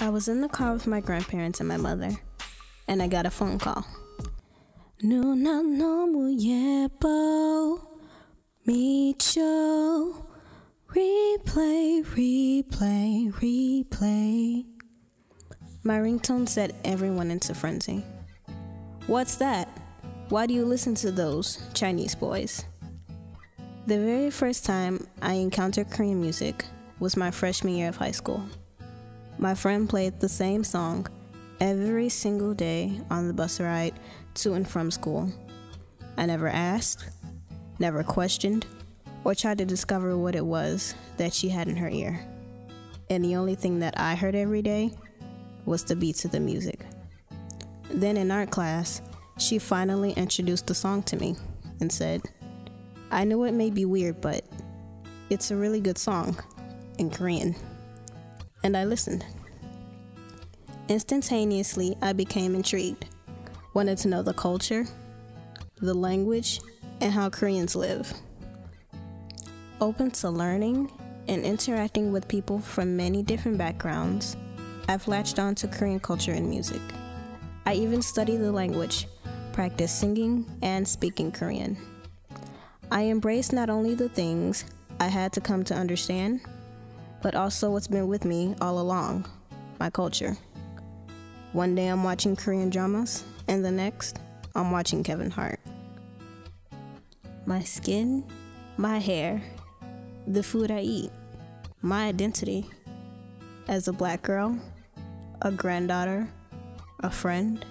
I was in the car with my grandparents and my mother, and I got a phone call. 누나 너무 예뻐 미쳐 replay, replay, replay. My ringtone set everyone into frenzy. What's that? Why do you listen to those Chinese boys? The very first time I encountered Korean music was my freshman year of high school. My friend played the same song every single day on the bus ride to and from school. I never asked, never questioned, or tried to discover what it was that she had in her ear. And the only thing that I heard every day was the beats of the music. Then in art class, she finally introduced the song to me and said, I know it may be weird, but it's a really good song in Korean. And I listened. Instantaneously, I became intrigued, wanted to know the culture, the language, and how Koreans live. Open to learning and interacting with people from many different backgrounds, I've latched on to Korean culture and music. I even study the language, practice singing and speaking Korean. I embrace not only the things I had to come to understand, but also what's been with me all along, my culture. One day I'm watching Korean dramas, and the next, I'm watching Kevin Hart. My skin, my hair, the food I eat, my identity. As a black girl, a granddaughter, a friend,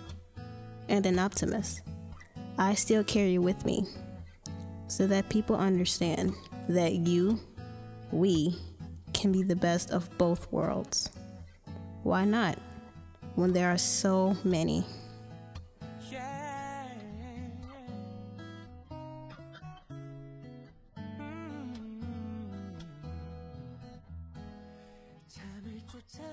and an optimist, I still carry you with me so that people understand that we can be the best of both worlds. Why not, when there are so many? 잠을 쫓아